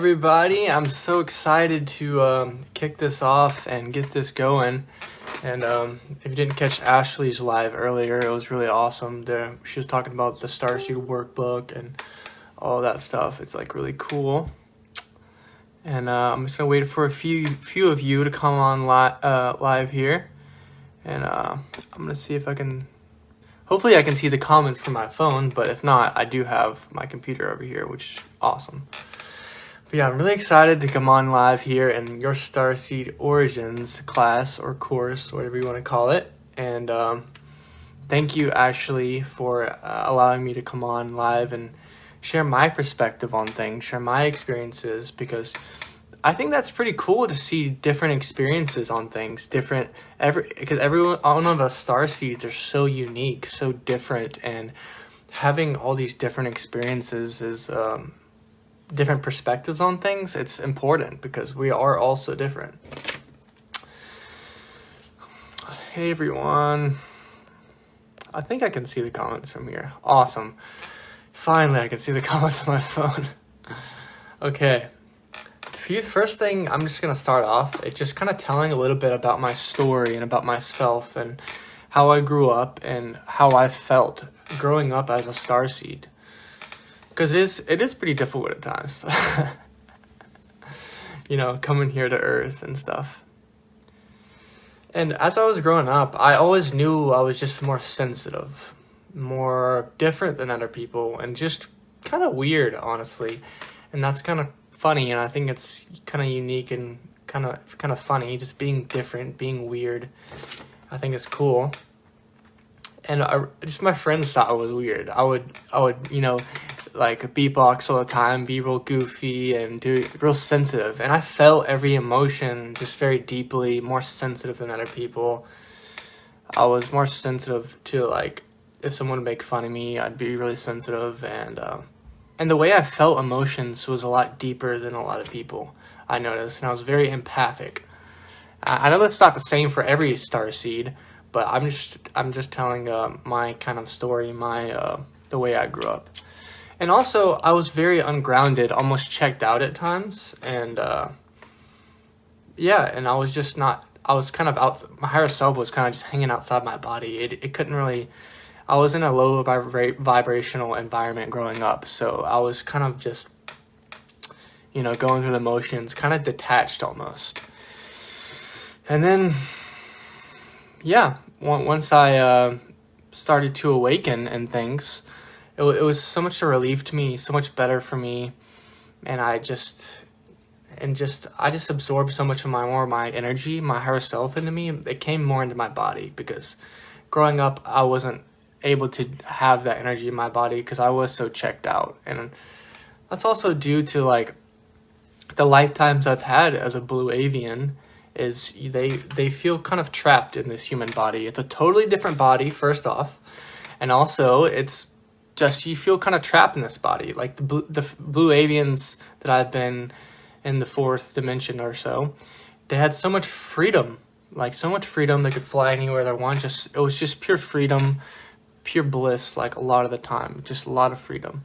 everybody. I'm so excited to kick this off and get this going. And if you didn't catch Ashley's live earlier, it was really awesome. She was talking about the Starseed workbook and all that stuff. It's like really cool. And I'm just gonna wait for a few of you to come on live here. And I'm gonna see if I can. Hopefully, I can see the comments from my phone. But if not, I do have my computer over here, which is awesome. But yeah, I'm really excited to come on live here in your Starseed Origins class or course, whatever you want to call it. And thank you, Ashley, for allowing me to come on live and share my perspective on things, share my experiences, because I think that's pretty cool to see different experiences on things, because all of us Starseeds are so unique, so different, and having all these different experiences is different perspectives on things. It's important because we are all so different. Hey everyone. I think I can see the comments from here. Awesome. Finally, I can see the comments on my phone. Okay. First thing, I'm just going to start off. It's just kind of telling a little bit about my story and about myself and how I grew up and how I felt growing up as a Starseed. Because it is pretty difficult at times. Coming here to Earth and stuff. And as I was growing up, I always knew I was just more sensitive, more different than other people, and just kind of weird, honestly. And that's kind of funny, and I think it's kind of unique and kind of funny, just being different, being weird. I think it's cool. And just my friends thought it was weird. I would like beatbox all the time, be real goofy and do real sensitive. And I felt every emotion just very deeply, more sensitive than other people. I was more sensitive to, like, if someone would make fun of me, I'd be really sensitive. And the way I felt emotions was a lot deeper than a lot of people, I noticed. And I was very empathic. I know that's not the same for every Starseed, but I'm just telling my kind of story, the way I grew up. And also, I was very ungrounded, almost checked out at times. And and I was just not, I was kind of out, my higher self was kind of just hanging outside my body. It couldn't really, I was in a low vibrational environment growing up. So I was kind of just, going through the motions, kind of detached almost. And then, once I started to awaken and things, it was so much a relief to me, so much better for me, and I just absorbed so much of my energy, my higher self into me. It came more into my body because growing up I wasn't able to have that energy in my body because I was so checked out, and that's also due to like the lifetimes I've had as a blue avian. Is they feel kind of trapped in this human body. It's a totally different body, first off, and also it's just you feel kind of trapped in this body. Like the blue avians that I've been in the fourth dimension or so, they had so much freedom, they could fly anywhere they want. It was just pure freedom, pure bliss, like a lot of the time, just a lot of freedom.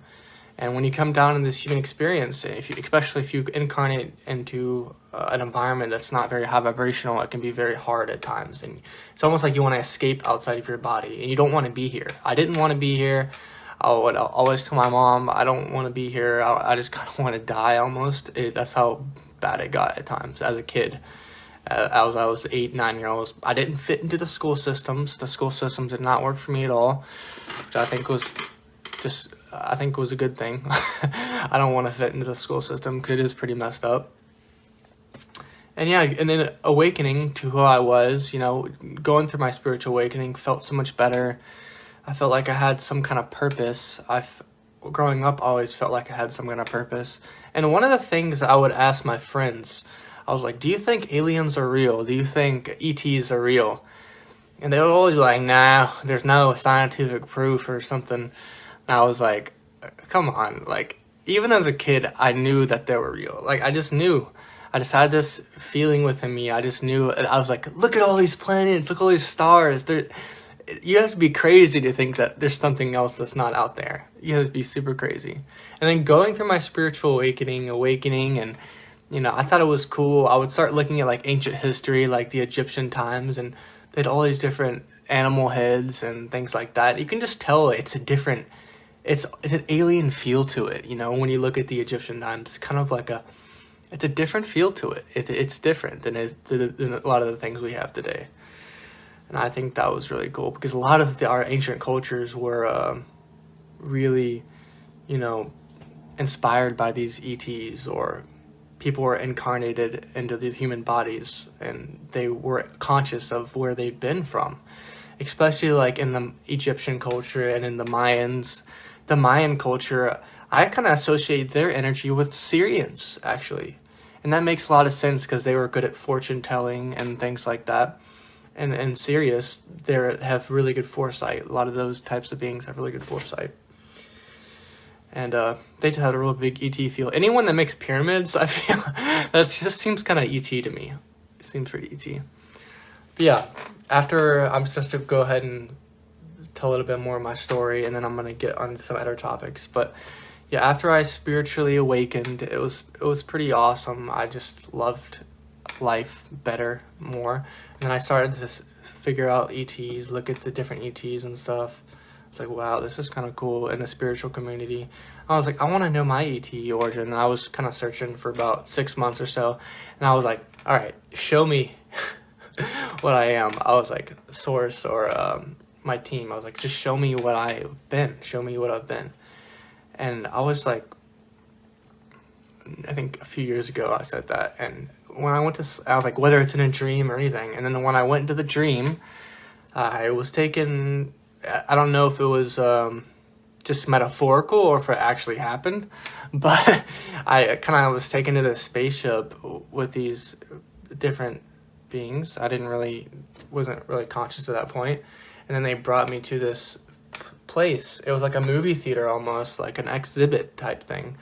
And when you come down in this human experience, especially if you incarnate into an environment that's not very high vibrational, it can be very hard at times. And it's almost like you want to escape outside of your body, and you don't want to be here. I didn't want to be here. I would always tell my mom, I don't want to be here. I just kind of want to die almost. That's how bad it got at times as a kid. I was 8, 9 years old. I didn't fit into the school systems. The school systems did not work for me at all, which I think was a good thing. I don't want to fit into the school system because it is pretty messed up. And and then awakening to who I was, going through my spiritual awakening felt so much better. I felt like I had some kind of purpose. Growing up, I always felt like I had some kind of purpose. And one of the things I would ask my friends, I was like, do you think aliens are real? Do you think ETs are real? And they were always like, nah, there's no scientific proof or something. And I was like, come on. Like, even as a kid, I knew that they were real. Like, I just knew. I just had this feeling within me. I just knew. I was like, look at all these planets. Look at all these stars. you have to be crazy to think that there's something else that's not out there. You have to be super crazy. And then going through my spiritual awakening, and I thought it was cool. I would start looking at like ancient history, like the Egyptian times, and they had all these different animal heads and things like that. You can just tell it's an alien feel to it. When you look at the Egyptian times, it's kind of like it's a different feel to it. It's different than a lot of the things we have today. And I think that was really cool because a lot of our ancient cultures were really, inspired by these ETs, or people were incarnated into the human bodies and they were conscious of where they'd been from, especially like in the Egyptian culture and in the Mayans. The Mayan culture, I kind of associate their energy with Syrians, actually. And that makes a lot of sense because they were good at fortune telling and things like that. And Sirius, they have really good foresight. A lot of those types of beings have really good foresight. And they just had a real big ET feel. Anyone that makes pyramids, I feel, that just seems kind of ET to me. It seems pretty ET. But yeah, after, I'm just to go ahead and tell a little bit more of my story, and then I'm going to get on some other topics. But yeah, after I spiritually awakened, it was pretty awesome. I just loved life better, more. And then I started to figure out ETs, look at the different ETs and stuff. It's like, wow, this is kind of cool. In the spiritual community, I was like, I want to know my ET origin. And I was kind of searching for about 6 months or so, and I was like, all right, show me what I am. I was like, source or my team. I was like, just show me what I've been. Show me what I've been. And I was like, I think a few years ago I said that, and when I went to, I was like, whether it's in a dream or anything. And then when I went into the dream, I was taken, I don't know if it was just metaphorical or if it actually happened, but I kind of was taken to this spaceship with these different beings. I wasn't really conscious at that point. And then they brought me to this place. It was like a movie theater almost, like an exhibit type thing.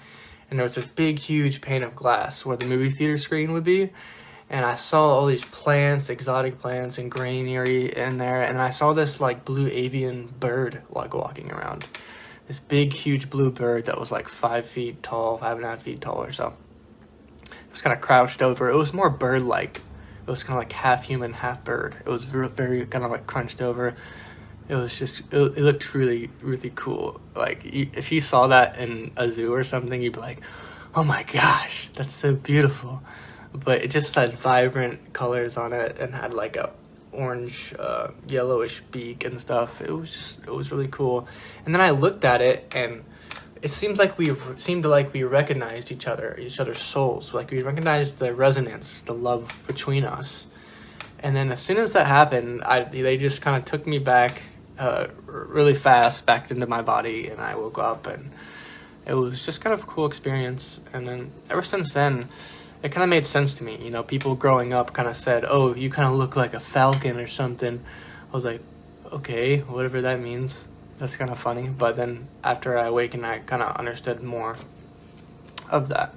And there was this big, huge pane of glass where the movie theater screen would be. And I saw all these plants, exotic plants and greenery in there. And I saw this like blue avian bird like walking around. This big, huge blue bird that was like 5 feet tall, 5.5 feet tall or so. It was kind of crouched over. It was more bird-like. It was kind of like half human, half bird. It was very kind of like crunched over. It was just, it looked really, really cool. Like, if you saw that in a zoo or something, you'd be like, oh my gosh, that's so beautiful. But it just had vibrant colors on it and had like a orange, yellowish beak and stuff. It was really cool. And then I looked at it, and it seemed like we recognized each other's souls. Like we recognized the resonance, the love between us. And then as soon as that happened, they just kind of took me back really fast back into my body, and I woke up, and it was just kind of a cool experience. And then ever since then, it kind of made sense to me. People growing up kind of said, oh, you kind of look like a falcon or something. I was like, okay, whatever that means. That's kind of funny. But then after I awakened, I kind of understood more of that.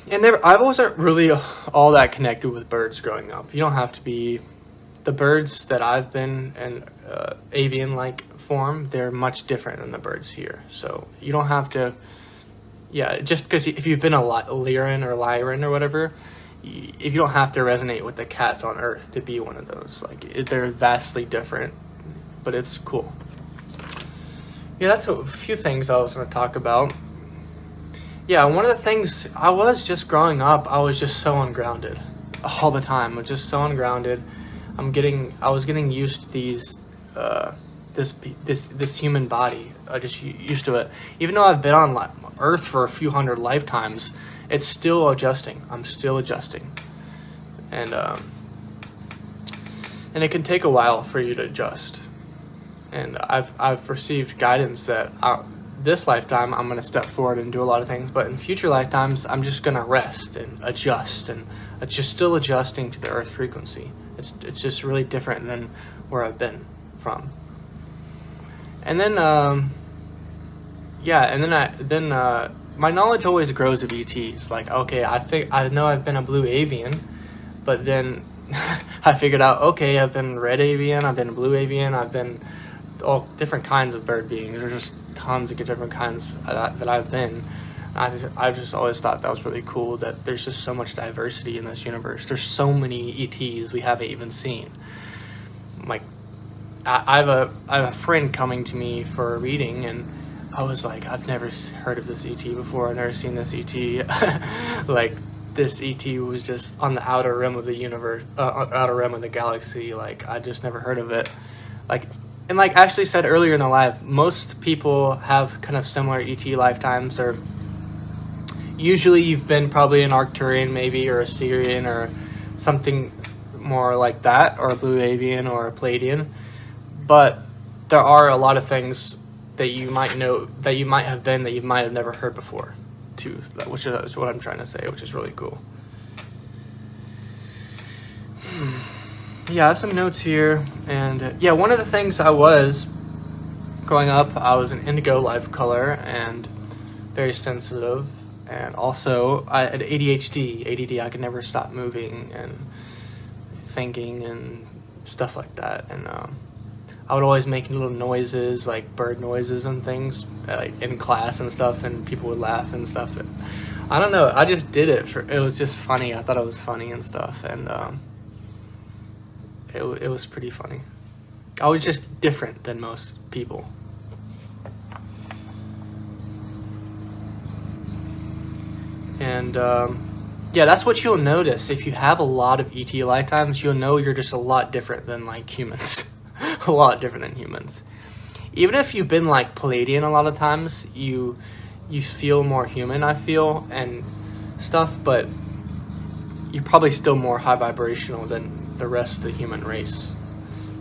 And I wasn't really all that connected with birds growing up. You don't have to be. The birds that I've been in avian-like form, they're much different than the birds here. So you don't have to, just because if you've been a Lyran or Lyran or whatever, if you don't have to resonate with the cats on Earth to be one of those. Like, they're vastly different, but it's cool. Yeah, that's a few things I was going to talk about. Yeah, one of the things, I was just growing up, I was just so ungrounded all the time. I was just so ungrounded. I was getting used to this human body. I just used to it. Even though I've been on Earth for a few hundred lifetimes, it's still adjusting. I'm still adjusting, and it can take a while for you to adjust. And I've received guidance that this lifetime I'm going to step forward and do a lot of things, but in future lifetimes I'm just going to rest and adjust, and just still adjusting to the Earth frequency. It's just really different than where I've been from. And then my knowledge always grows of ETs. Like, okay, I know I've been a blue avian, but then I figured out, okay, I've been red avian, I've been blue avian, I've been all different kinds of bird beings. There's just tons of different kinds that I've been. I've just always thought that was really cool, that there's just so much diversity in this universe. There's so many ETs we haven't even seen. Like, I have a friend coming to me for a reading, and I was like, I've never heard of this ET before. I've never seen this ET. Like, this ET was just on the outer rim of the universe, outer rim of the galaxy. Like, I just never heard of it. Like, and like Ashley said earlier in the live, most people have kind of similar ET lifetimes, or usually you've been probably an Arcturian maybe, or a Sirian, or something more like that, or a blue avian, or a Palladian. But there are a lot of things that you might know, that you might have been, that you might have never heard before too, which is what I'm trying to say, which is really cool. Yeah, I have some notes here, and yeah, one of the things I was growing up, I was an indigo life color and very sensitive, and also I had ADHD, ADD. I could never stop moving and thinking and stuff like that, and I would always make little noises, like bird noises and things, like in class and stuff, and people would laugh and stuff. I don't know, I just did it it was just funny. I thought it was funny and stuff, and it was pretty funny. I was just different than most people. And yeah, that's what you'll notice. If you have a lot of ET lifetimes, you'll know you're just a lot different than like humans. A lot different than humans. Even if you've been like Palladian a lot of times, you feel more human, I feel, and stuff, but you're probably still more high vibrational than the rest of the human race,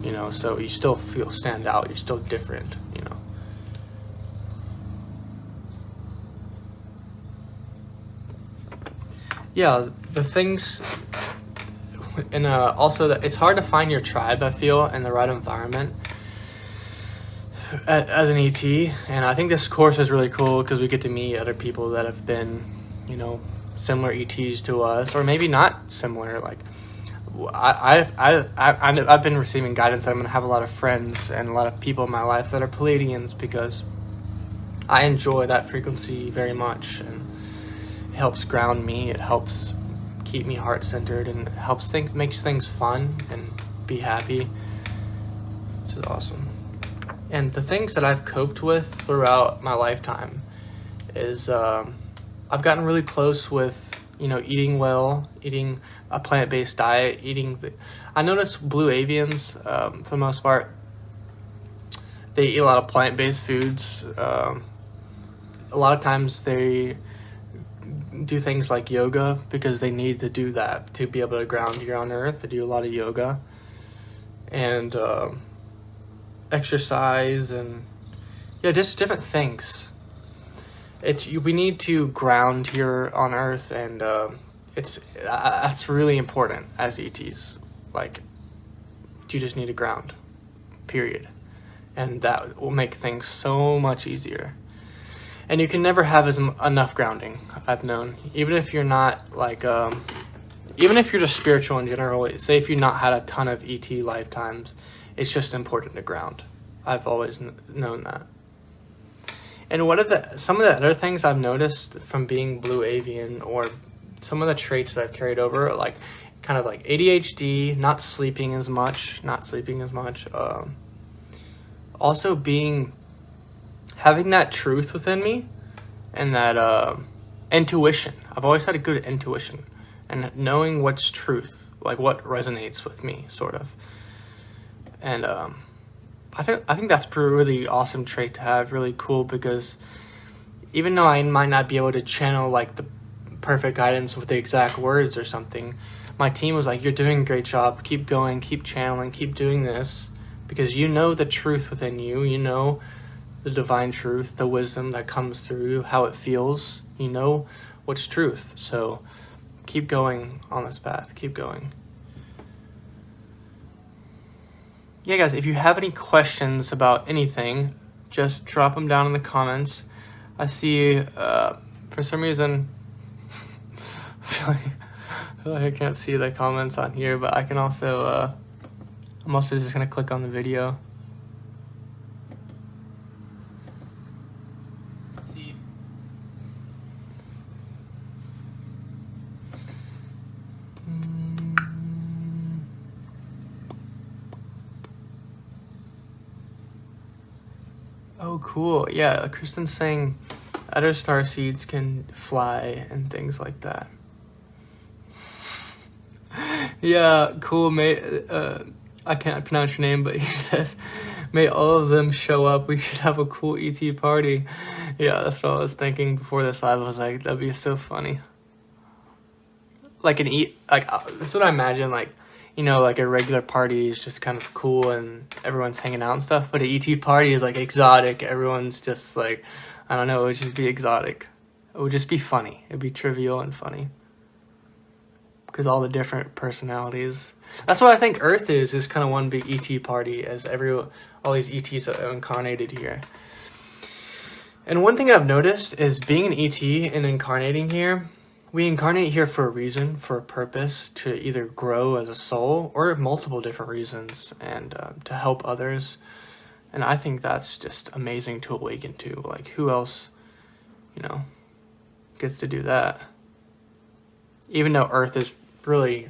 you know, so you still stand out, you're still different, you know. Yeah, the things, and also that it's hard to find your tribe, I feel, in the right environment as an ET, and I think this course is really cool because we get to meet other people that have been, you know, similar ETs to us, or maybe not similar. Like, I've been receiving guidance that I'm going to have a lot of friends and a lot of people in my life that are Palladians, because I enjoy that frequency very much, and it helps ground me, it helps keep me heart-centered, and makes things fun and be happy, which is awesome. And the things that I've coped with throughout my lifetime is I've gotten really close with, you know, eating well, eating a plant-based diet, I notice blue avians, for the most part, they eat a lot of plant-based foods. A lot of times they do things like yoga because they need to do that to be able to ground here on Earth. They do a lot of yoga and exercise, and yeah, just different things. We need to ground here on Earth, and that's really important as ETs. Like, you just need to ground, period, and that will make things so much easier. And you can never have enough grounding, I've known. Even if you're not like, even if you're just spiritual in general, say if you've not had a ton of ET lifetimes, it's just important to ground. I've always known that. And some of the other things I've noticed from being blue avian, or some of the traits that I've carried over, like kind of like ADHD, not sleeping as much, also having that truth within me, and that intuition. I've always had a good intuition, and knowing what's truth, like what resonates with me, sort of. And I think that's a really awesome trait to have, really cool, because even though I might not be able to channel like the perfect guidance with the exact words or something, my team was like, "You're doing a great job. Keep going, keep channeling, keep doing this, because you know the truth within you. You know the divine truth, the wisdom that comes through you, how it feels. You know what's truth. So keep going on this path. Keep going." Yeah, guys, if you have any questions about anything, just drop them down in the comments. I see, for some reason, I I can't see the comments on here, but I can also, I'm also just gonna click on the video. See. Oh, cool. Yeah, Kristen's saying other starseeds can fly and things like that. Yeah, cool, mate. I can't pronounce your name, but he says, may all of them show up. We should have a cool ET party. Yeah, that's what I was thinking before this live. I was like, that'd be so funny. Like that's what I imagine, like, you know, like a regular party is just kind of cool and everyone's hanging out and stuff, but an ET party is like exotic. Everyone's just like, I don't know, it would just be exotic. It would just be funny. It'd be trivial and funny. Because all the different personalities. That's what I think Earth is kind of one big ET party, as all these ETs are incarnated here. And one thing I've noticed is being an ET and incarnating here, we incarnate here for a reason, for a purpose, to either grow as a soul or multiple different reasons, and to help others. And I think that's just amazing to awaken to. Like, who else, you know, gets to do that? Even though Earth is really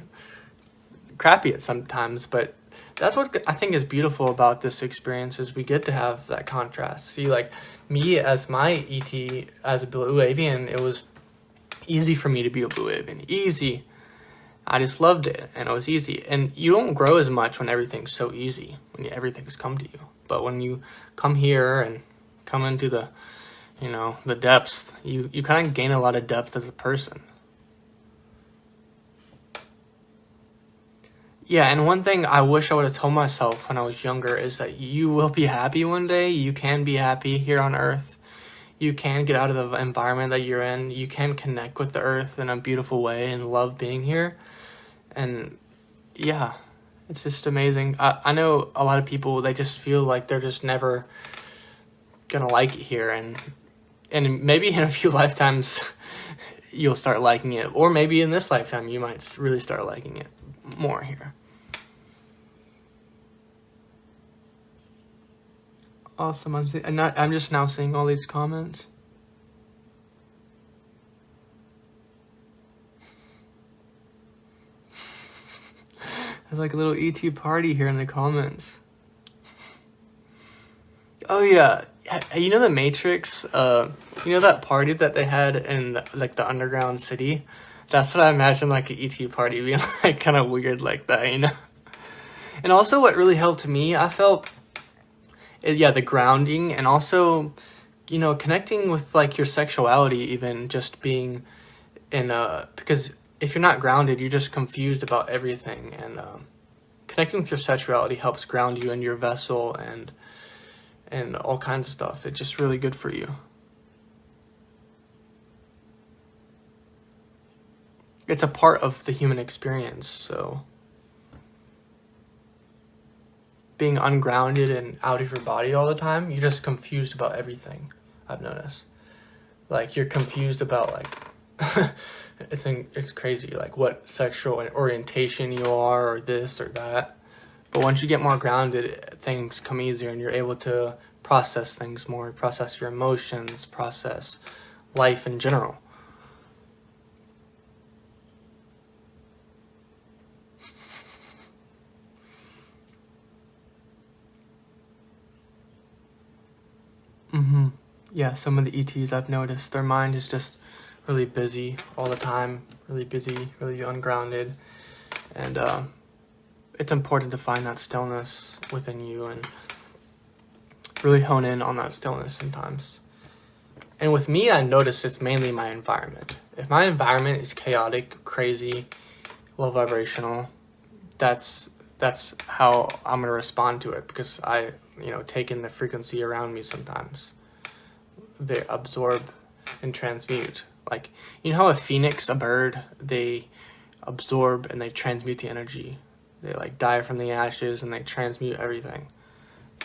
crappy at sometimes, but that's what I think is beautiful about this experience, is we get to have that contrast. See, like me as my ET, as a blue avian, it was easy for me to be a blue avian. Easy. I just loved it, and it was easy. And you don't grow as much when everything's so easy, when everything's come to you. But when you come here and come into the, you know, the depths, you kind of gain a lot of depth as a person. Yeah, and one thing I wish I would have told myself when I was younger is that you will be happy one day. You can be happy here on Earth. You can get out of the environment that you're in. You can connect with the Earth in a beautiful way and love being here. And yeah, it's just amazing. I know a lot of people, they just feel like they're just never gonna like it here. And maybe in a few lifetimes you'll start liking it. Or maybe in this lifetime you might really start liking it more here. Awesome. I'm just now seeing all these comments. There's like a little ET party here in the comments. Oh yeah, you know the Matrix? You know that party that they had in like the underground city? That's what I imagine, like an ET party being like kind of weird like that, you know? And also what really helped me, I felt, yeah, the grounding, and also, you know, connecting with like your sexuality, even just being in because if you're not grounded, you're just confused about everything, and connecting with your sexuality helps ground you in your vessel and all kinds of stuff. It's just really good for you. It's a part of the human experience, so being ungrounded and out of your body all the time, you're just confused about everything, I've noticed. Like, you're confused about, like, it's crazy, like, what sexual orientation you are, or this or that. But once you get more grounded, things come easier, and you're able to process things more, process your emotions, process life in general. Yeah, some of the ETs I've noticed, their mind is just really busy all the time, really busy, really ungrounded. And it's important to find that stillness within you and really hone in on that stillness sometimes. And with me, I notice it's mainly my environment. If my environment is chaotic, crazy, low vibrational, that's how I'm going to respond to it, because I, you know, take in the frequency around me sometimes. They absorb and transmute. Like, you know how a phoenix, a bird, they absorb and they transmute the energy. They like die from the ashes and they transmute everything.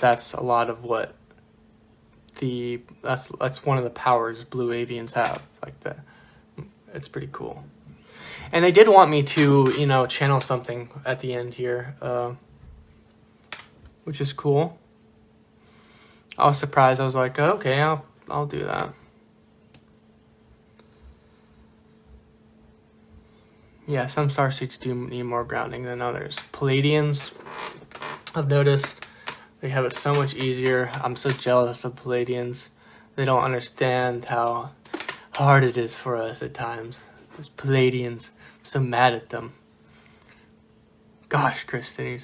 That's a lot of what that's one of the powers blue avians have. Like it's pretty cool. And they did want me to, channel something at the end here, which is cool. I was surprised. I was like, okay, I'll do that. Yeah, some starseeds do need more grounding than others. Palladians, I've noticed, they have it so much easier. I'm so jealous of Palladians. They don't understand how hard it is for us at times. Those Palladians, I'm so mad at them. Gosh, Kristen,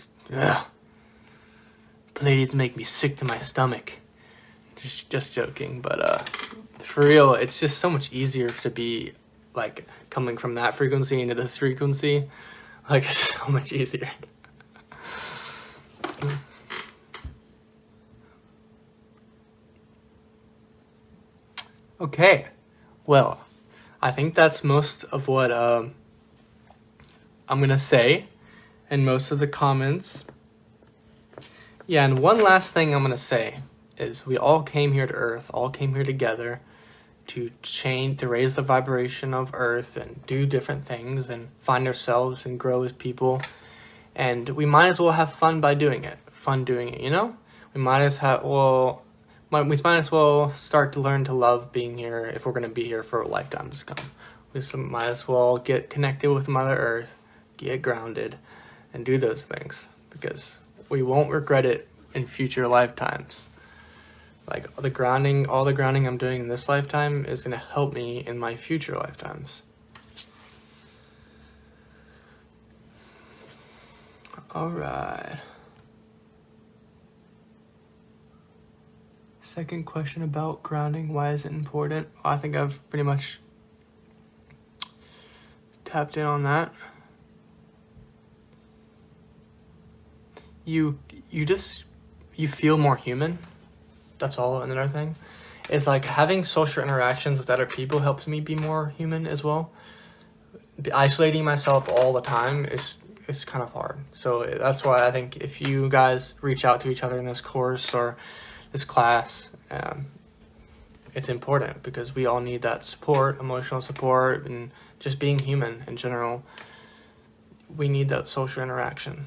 Palladians make me sick to my stomach. Just joking, but for real, it's just so much easier to be like coming from that frequency into this frequency. Like, it's so much easier. Okay, well, I think that's most of what I'm gonna say, and most of the comments. Yeah, and one last thing I'm gonna say is we all came here to Earth, all came here together to raise the vibration of Earth and do different things and find ourselves and grow as people. And we might as well have fun by doing it. We might as well start to learn to love being here if we're going to be here for lifetimes to come. We might as well get connected with Mother Earth, get grounded, and do those things, because we won't regret it in future lifetimes. Like, all the grounding I'm doing in this lifetime is going to help me in my future lifetimes. All right. Second question about grounding. Why is it important? I think I've pretty much tapped in on that. You feel more human. That's all. Another thing is, like, having social interactions with other people helps me be more human as well. Isolating myself all the time is kind of hard. So that's why I think if you guys reach out to each other in this course or this class, it's important, because we all need that support, emotional support, and just being human in general. We need that social interaction,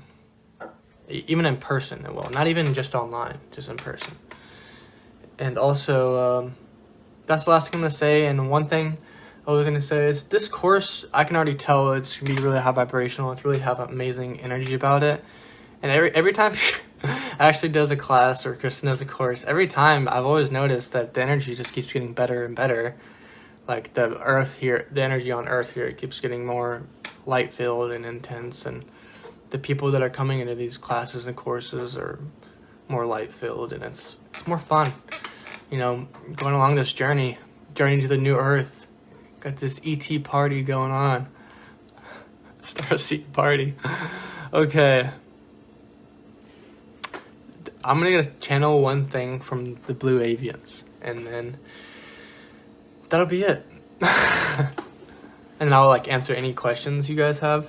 even in person. Well, not even just online, just in person. And also, that's the last thing I'm going to say. And one thing I was going to say is, this course, I can already tell it's going to be really high vibrational. It's really have amazing energy about it. And every time Ashley does a class or Kristen does a course, every time I've always noticed that the energy just keeps getting better and better. Like, the energy on Earth here, it keeps getting more light-filled and intense. And the people that are coming into these classes and courses are more light-filled, and it's more fun. Going along this journey to the new Earth. Got this ET party going on. Starseed party. Okay. I'm gonna channel one thing from the Blue Avians, and then that'll be it. And I'll answer any questions you guys have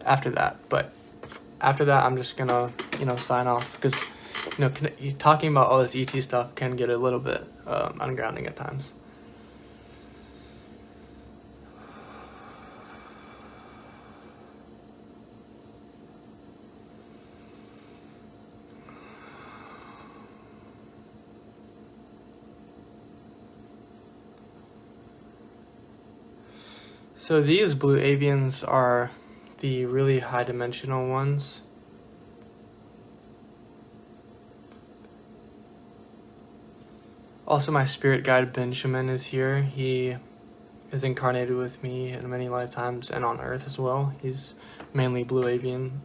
after that. But after that, I'm just gonna sign off, because talking about all this ET stuff can get a little bit ungrounding at times. So these Blue Avians are the really high dimensional ones. Also, my spirit guide Benjamin is here. He is incarnated with me in many lifetimes and on Earth as well. He's mainly Blue Avian.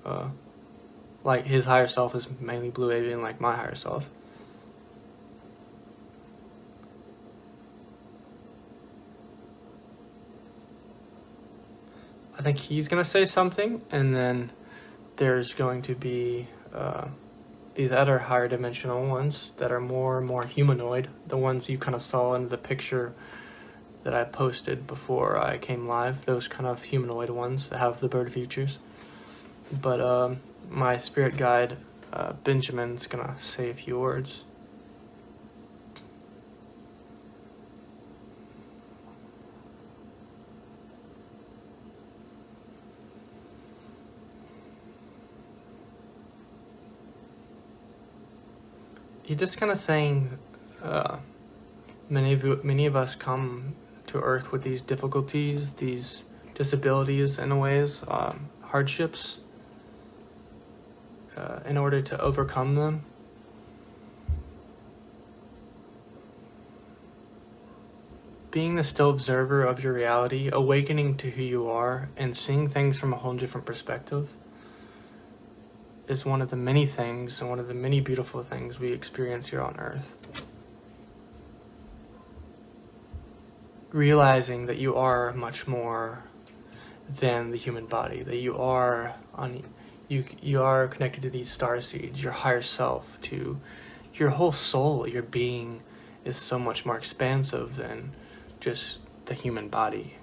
Like, his higher self is mainly Blue Avian, like my higher self. I think he's going to say something, and then there's going to be these other higher dimensional ones that are more humanoid, the ones you kind of saw in the picture that I posted before I came live, those kind of humanoid ones that have the bird features. But my spirit guide, Benjamin's going to say a few words. He's just kind of saying, many of us come to Earth with these difficulties, these disabilities in a ways, hardships, in order to overcome them. Being the still observer of your reality, awakening to who you are, and seeing things from a whole different perspective is one of the many things and one of the many beautiful things we experience here on Earth. Realizing that you are much more than the human body, that you are connected to these star seeds, your higher self, to your whole soul, your being is so much more expansive than just the human body.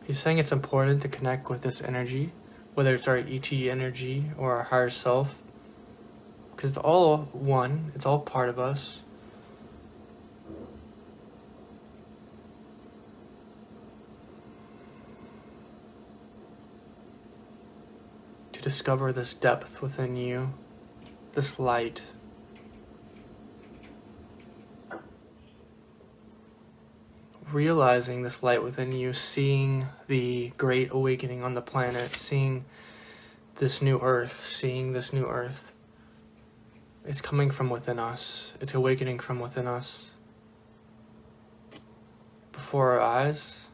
He's saying it's important to connect with this energy, whether it's our ET energy or our higher self, because it's all one, it's all part of us. To discover this depth within you, this light. Realizing this light within you, seeing the great awakening on the planet, seeing this new earth, it's coming from within us. It's awakening from within us. Before our eyes.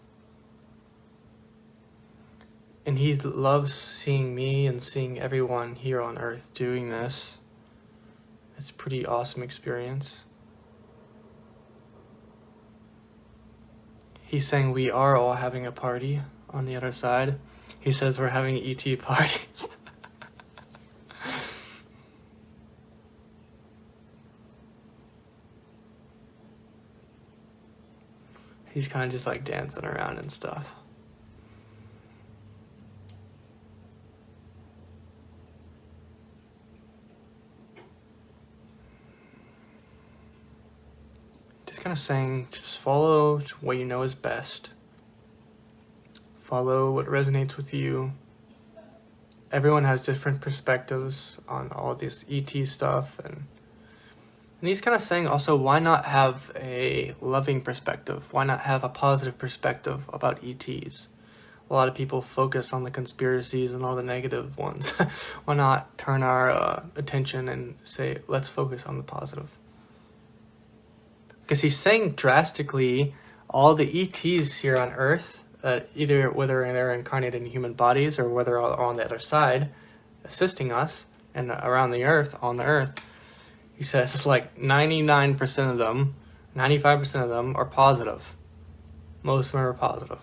And he loves seeing me and seeing everyone here on earth doing this. It's a pretty awesome experience. He's saying we are all having a party on the other side. He says we're having ET parties. He's kind of just like dancing around and stuff. Just kind of saying, just follow what you know is best. Follow what resonates with you. Everyone has different perspectives on all this ET stuff. And he's kind of saying also, why not have a loving perspective? Why not have a positive perspective about ETs? A lot of people focus on the conspiracies and all the negative ones. Why not turn our attention and say, let's focus on the positive? Because he's saying drastically, all the ETs here on Earth, either whether they're incarnated in human bodies or whether they're on the other side, assisting us and around the Earth, on the Earth, he says it's like 99% of them, 95% of them are positive. Most of them are positive.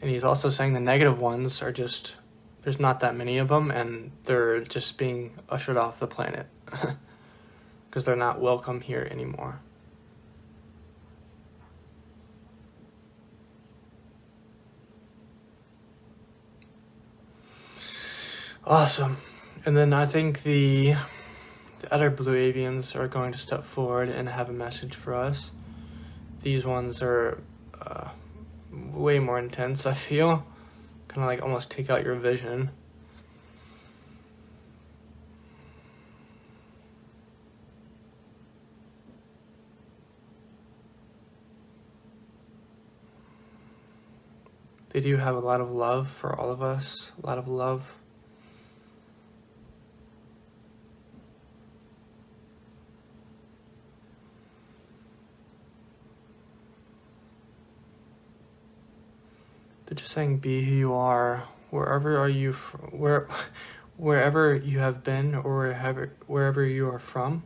And he's also saying the negative ones are just, there's not that many of them, and they're just being ushered off the planet. Because they're not welcome here anymore. Awesome. And then I think the other blue avians are going to step forward and have a message for us. These ones are way more intense, I feel. Kind of like almost take out your vision. They do have a lot of love for all of us, a lot of love. They're just saying, be who you are, wherever you have been or wherever you are from.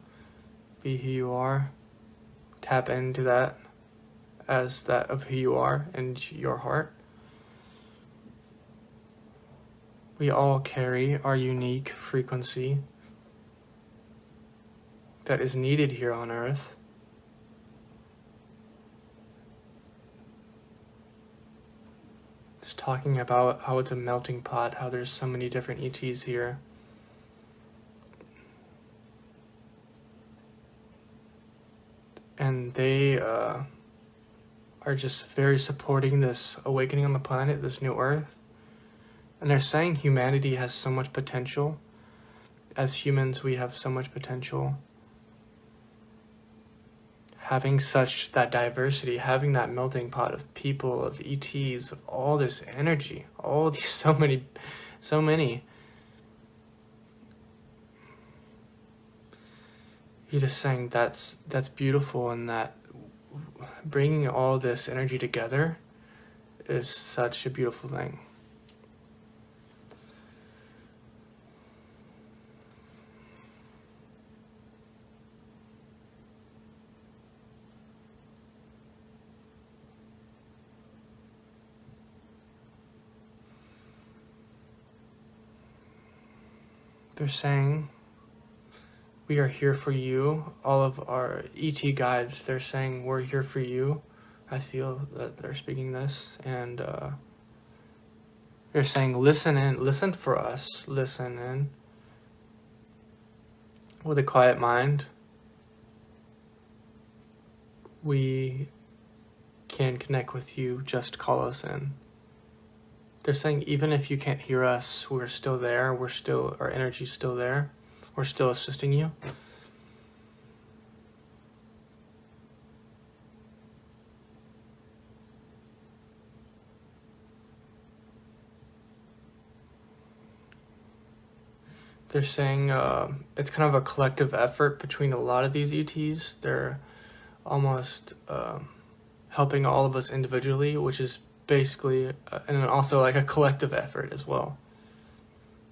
Be who you are. Tap into that as that of who you are and your heart. We all carry our unique frequency that is needed here on Earth. Just talking about how it's a melting pot, how there's so many different ETs here. And they are just very supporting this awakening on the planet, this new Earth. And they're saying humanity has so much potential. As humans, we have so much potential. Having such that diversity, having that melting pot of people, of ETs, of all this energy, all these, so many. He's just saying that's beautiful, and that bringing all this energy together is such a beautiful thing. They're saying, we are here for you. All of our ET guides, they're saying, we're here for you. I feel that they're speaking this. And they're saying, listen in, listen for us, listen in. With a quiet mind, we can connect with you. Just call us in. They're saying, even if you can't hear us, we're still there. Our energy's still there. We're still assisting you. They're saying it's kind of a collective effort between a lot of these ETs. They're almost helping all of us individually, which is basically, and also like a collective effort as well.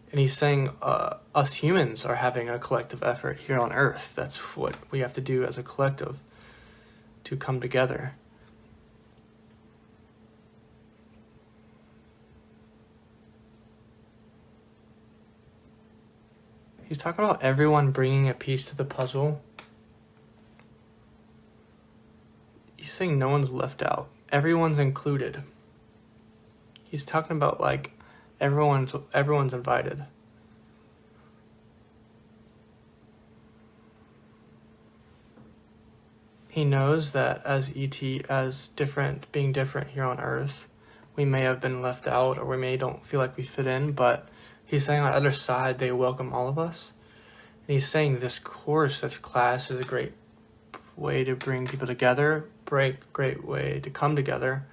And he's saying us humans are having a collective effort here on Earth. That's what we have to do as a collective to come together. He's talking about everyone bringing a piece to the puzzle. He's saying no one's left out. Everyone's included. He's talking about like everyone's invited. He knows that as ET, being different here on Earth, we may have been left out, or we don't feel like we fit in, but he's saying on the other side, they welcome all of us. And he's saying this class is a great way to bring people together, great way to come together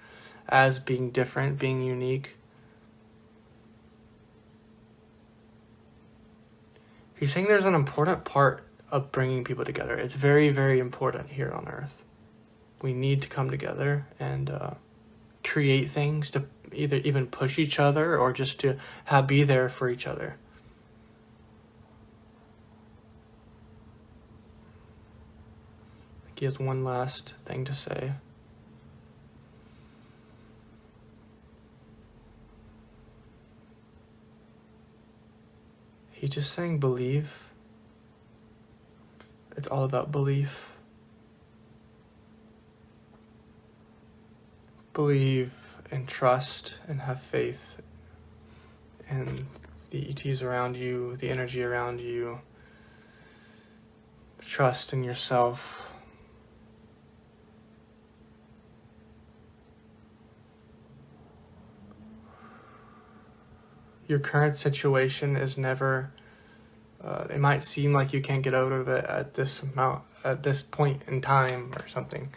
as being different, being unique. He's saying there's an important part of bringing people together. It's very, very important here on Earth. We need to come together and create things to either even push each other or just to be there for each other. I think he has one last thing to say. He's just saying believe. It's all about belief. Believe and trust and have faith in the ETs around you, the energy around you. Trust in yourself. Your current situation is never, it might seem like you can't get out of it at this point in time or something.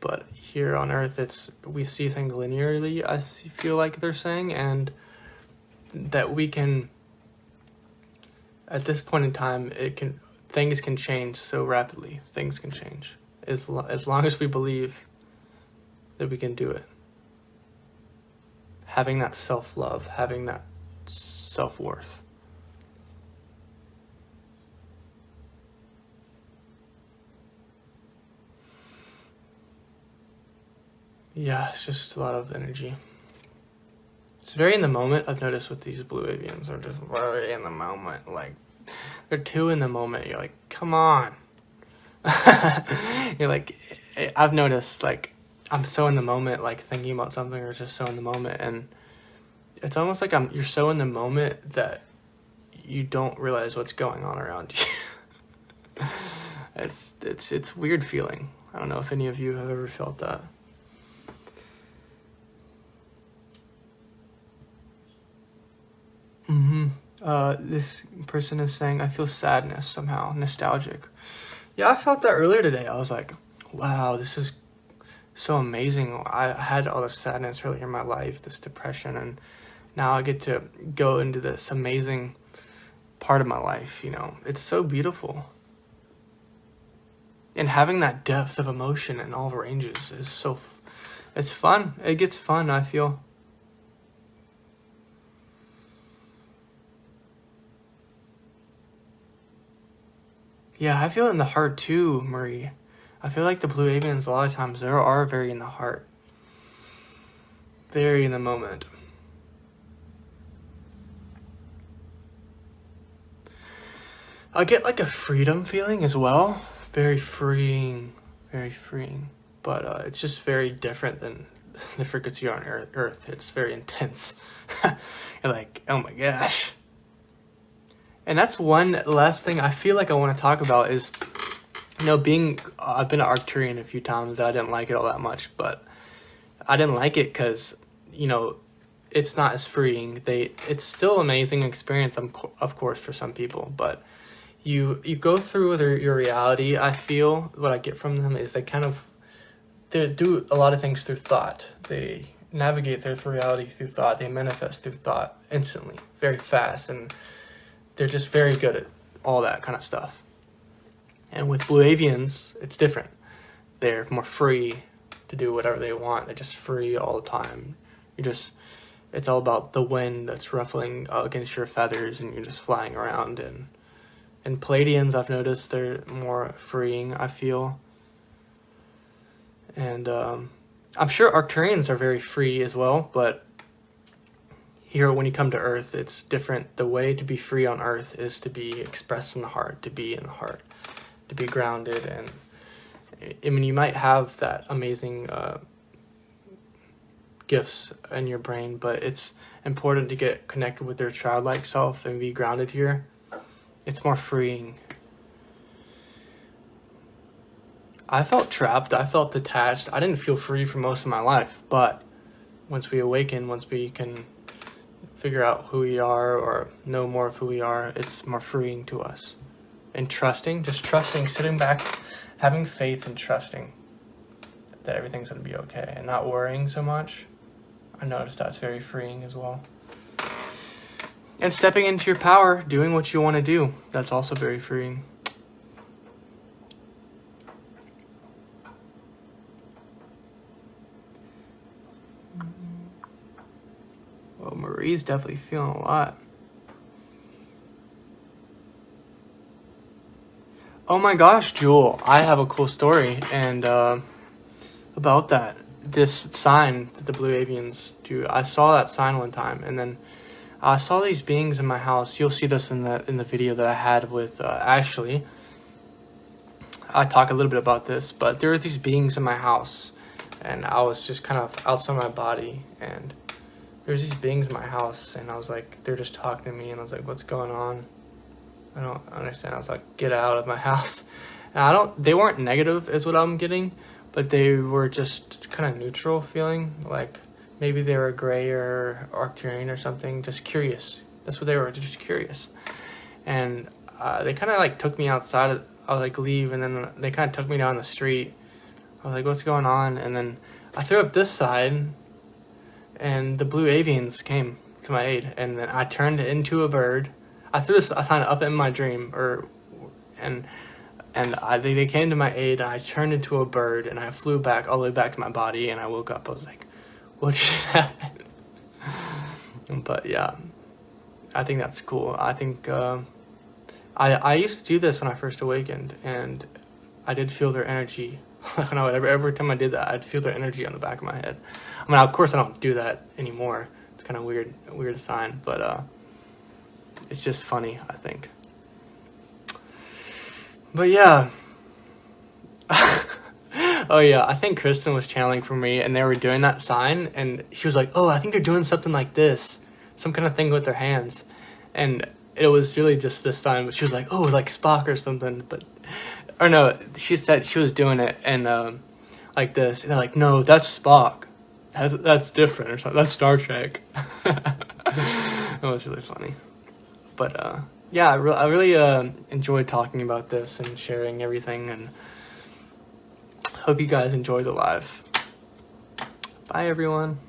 But here on Earth, we see things linearly, I feel like they're saying, and that we can, at this point in time, things can change so rapidly. Things can change. As long as we believe that we can do it. Having that self-love, having that self-worth. Yeah, it's just a lot of energy. It's very in the moment. I've noticed with these blue avians, they're just very in the moment. Like, they're too in the moment. You're like, come on. You're like, I've noticed, like, I'm so in the moment, like, thinking about something, or just so in the moment, and it's almost like you're so in the moment that you don't realize what's going on around you. It's a weird feeling. I don't know if any of you have ever felt that. This person is saying, I feel sadness somehow, nostalgic. Yeah, I felt that earlier today. I was like, wow, this is so amazing. I had all this sadness earlier in my life, this depression, and now I get to go into this amazing part of my life, you know. It's so beautiful. And having that depth of emotion in all ranges is it's fun. It gets fun, I feel. Yeah, I feel it in the heart too, Marie. I feel like the blue avians, a lot of times, they are very in the heart. Very in the moment. I get like a freedom feeling as well. Very freeing. Very freeing. But it's just very different than the frequency on Earth. It's very intense. You're like, oh my gosh. And that's one last thing I feel like I want to talk about is, you know, I've been an Arcturian a few times. I didn't like it all that much, but I didn't like it because, you know, it's not as freeing. It's still an amazing experience, of course, for some people, but you go through your reality. I feel what I get from them is they do a lot of things through thought. They navigate their reality through thought. They manifest through thought instantly, very fast, and they're just very good at all that kind of stuff. And with blue avians, it's different. They're more free to do whatever they want. They're just free all the time. It's all about the wind that's ruffling against your feathers, and you're just flying around. And Palladians, I've noticed, they're more freeing, I feel. And I'm sure Arcturians are very free as well, but here, when you come to Earth, it's different. The way to be free on Earth is to be expressed from the heart, to be in the heart, to be grounded. And I mean, you might have that amazing gifts in your brain, but it's important to get connected with their childlike self and be grounded here. It's more freeing. I felt trapped. I felt detached. I didn't feel free for most of my life, but once we awaken, once we can figure out who we are or know more of who we are, it's more freeing to us. And just trusting, sitting back, having faith and trusting that everything's going to be okay and not worrying so much. I noticed that's very freeing as well. And stepping into your power, doing what you want to do, that's also very freeing. Well, Marie's definitely feeling a lot. Oh my gosh, Jewel, I have a cool story and about that. This sign that the blue avians do, I saw that sign one time, and then I saw these beings in my house. You'll see this in the video that I had with Ashley. I talk a little bit about this, but there were these beings in my house, and I was just kind of outside my body, and there's these beings in my house, and I was like, they're just talking to me, and I was like, what's going on? I don't understand. I was like, get out of my house. And they weren't negative is what I'm getting, but they were just kind of neutral feeling, like maybe they were gray or Arcturian or something, just curious. That's what they were, just curious. And they kind of like took me outside. I was like, leave, and then they kind of took me down the street. I was like, what's going on? And then I threw up this side, and the blue avians came to my aid, and then I turned into a bird. I threw this sign up in my dream, they came to my aid. I turned into a bird, and I flew back all the way back to my body, and I woke up. I was like, what just happened? But yeah, I think that's cool. I think I used to do this when I first awakened, and I did feel their energy. Every time I did that, I'd feel their energy on the back of my head. I mean, of course, I don't do that anymore. It's kind of weird sign, but it's just funny, I think. But yeah. Oh yeah, I think Kristen was channeling for me, and they were doing that sign, and she was like, oh, I think they're doing something like this, some kind of thing with their hands. And it was really just this sign, but she was like, oh, like Spock or something, or no, she said she was doing it, and like this, and they're like, no, that's Spock. That's different or something. That's Star Trek. It was really funny. But yeah, I really enjoyed talking about this and sharing everything, and hope you guys enjoy the live. Bye, everyone.